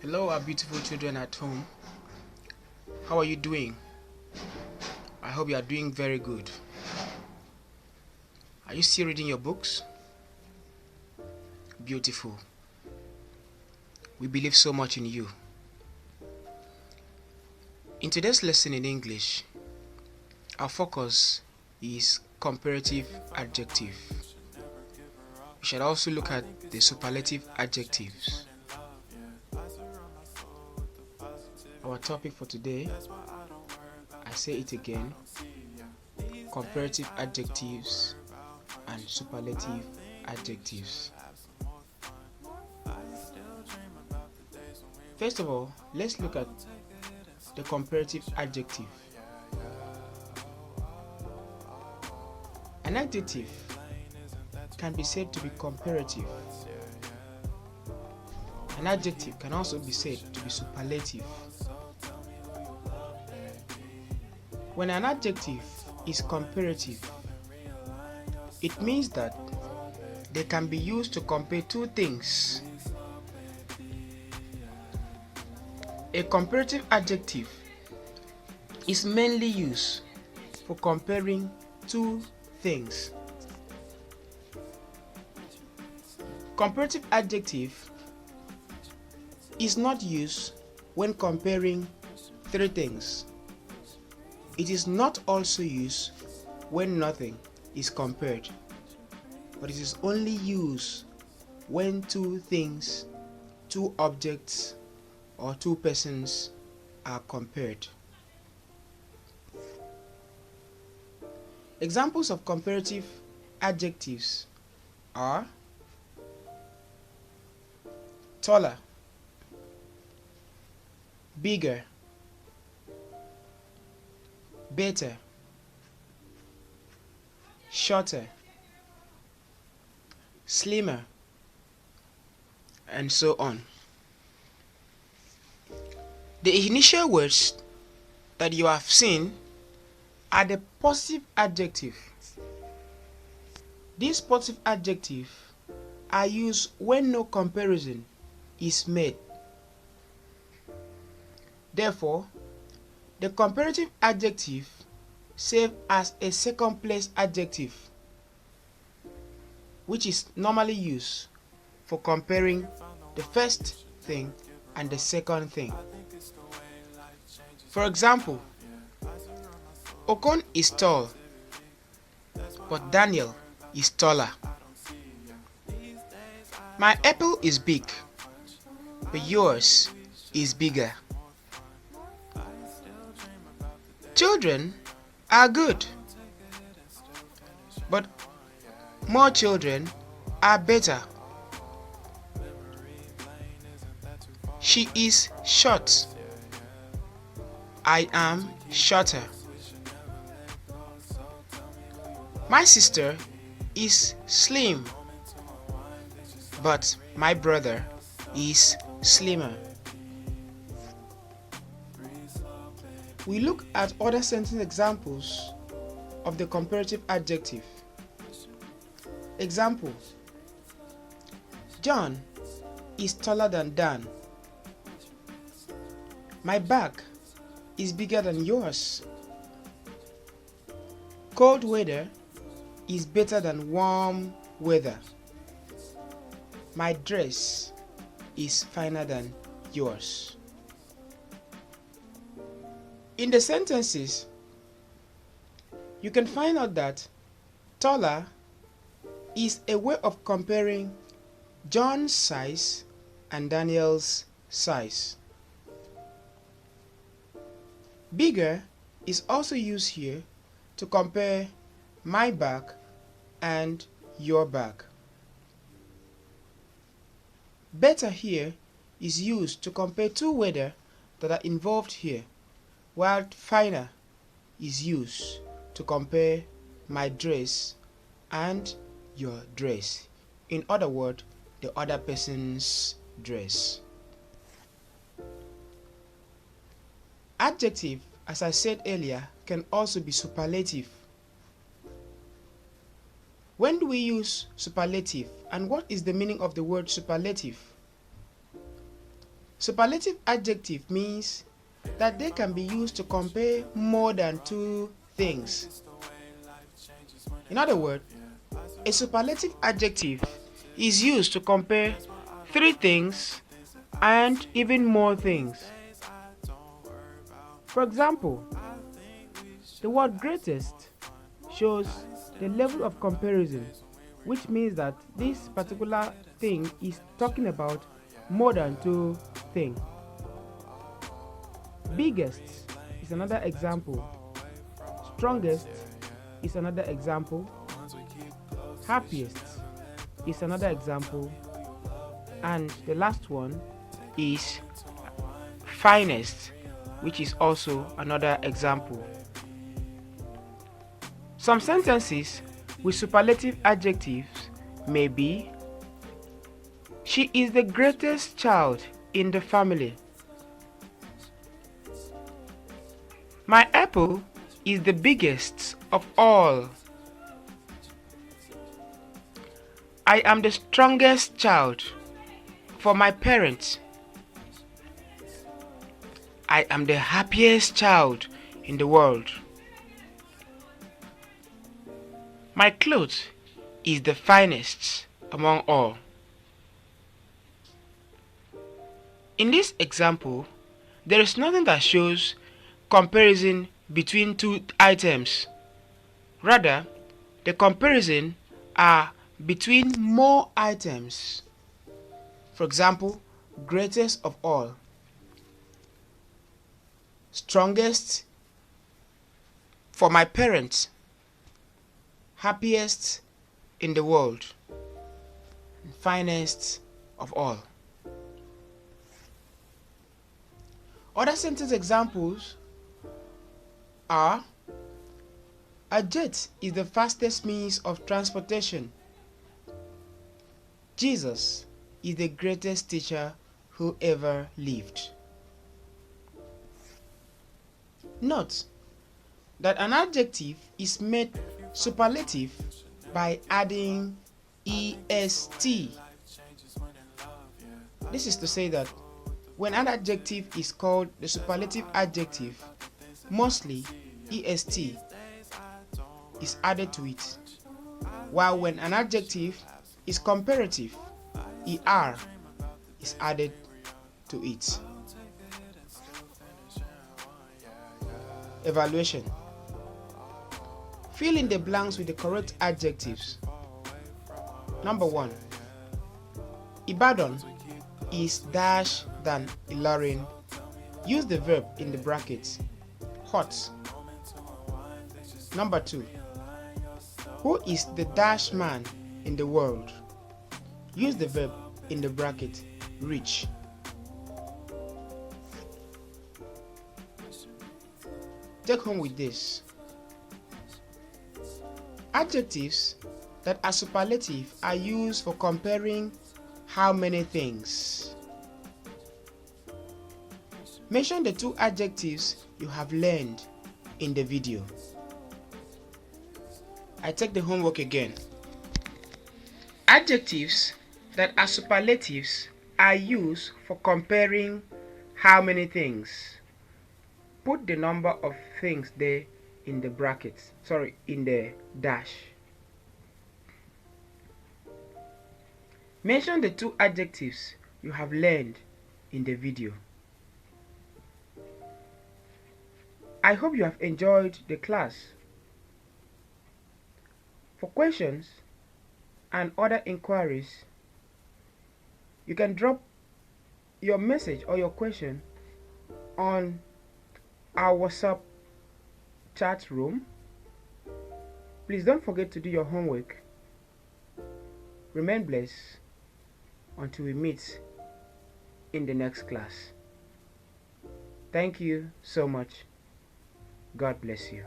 Hello, our beautiful children at home. How are you doing? I hope you are doing very good. Are you still reading your books? Beautiful. We believe so much in you. In today's lesson in English, our focus is comparative adjective. We shall also look at the superlative adjectives. Our topic for today, I say it again, comparative adjectives and superlative adjectives. First of all, let's look at the comparative adjective. An adjective can be said to be comparative. An adjective can also be said to be superlative. When an adjective is comparative, it means that they can be used to compare two things. A comparative adjective is mainly used for comparing two things. Comparative adjective is not used when comparing three things. It is not also used when nothing is compared, but it is only used when two things, two objects, or two persons are compared. Examples of comparative adjectives are taller, bigger, better, shorter, slimmer, and so on. The initial words that you have seen are the positive adjective. These positive adjectives are used when no comparison is made. Therefore, the comparative adjective serves as a second place adjective, which is normally used for comparing the first thing and the second thing. For example, Okon is tall, but Daniel is taller. My apple is big, but yours is bigger. Children are good, but more children are better. She is short. I am shorter. My sister is slim, but my brother is slimmer. We look at other sentence examples of the comparative adjective. Example: John is taller than Dan. My bag is bigger than yours. Cold weather is better than warm weather. My dress is finer than yours. In the sentences, you can find out that taller is a way of comparing John's size and Daniel's size. Bigger is also used here to compare my bag and your bag. Better here is used to compare two weather that are involved here, while finer is used to compare my dress and your dress. In other words, the other person's dress. Adjective, as I said earlier, can also be superlative. When do we use superlative, and what is the meaning of the word superlative? Superlative adjective means that they can be used to compare more than two things. In other words, a superlative adjective is used to compare three things and even more things. For example, the word greatest shows the level of comparison, which means that this particular thing is talking about more than two things. Biggest is another example. Strongest is another example. Happiest is another example. And the last one is finest, which is also another example. Some sentences with superlative adjectives may be: she is the greatest child in the family. My apple is the biggest of all. I am the strongest child for my parents. I am the happiest child in the world. My clothes is the finest among all. In this example, there is nothing that shows comparison between two items. Rather, the comparison are between more items. For example, greatest of all, strongest for my parents, happiest in the world, and finest of all. Other sentence examples are: a jet is the fastest means of transportation. Jesus is the greatest teacher who ever lived. Note that an adjective is made superlative by adding est. This is to say that when an adjective is called the superlative adjective, mostly est is added to it, while when an adjective is comparative, er is added to it. Evaluation. Fill in the blanks with the correct adjectives. Number 1. Ibadan is dash than Ilorin. Use the verb in the brackets. Hot. Number 2. Who is the dash man in the world? Use the verb in the bracket. Rich. Take home with this. Adjectives that are superlative are used for comparing how many things. Mention the two adjectives you have learned in the video. I take the homework again. Adjectives that are superlatives are used for comparing how many things. Put the number of things there in the brackets, in the dash. Mention the two adjectives you have learned in the video. I hope you have enjoyed the class. For questions and other inquiries, you can drop your message or your question on our WhatsApp chat room. Please don't forget to do your homework. Remain blessed until we meet in the next class. Thank you so much. God bless you.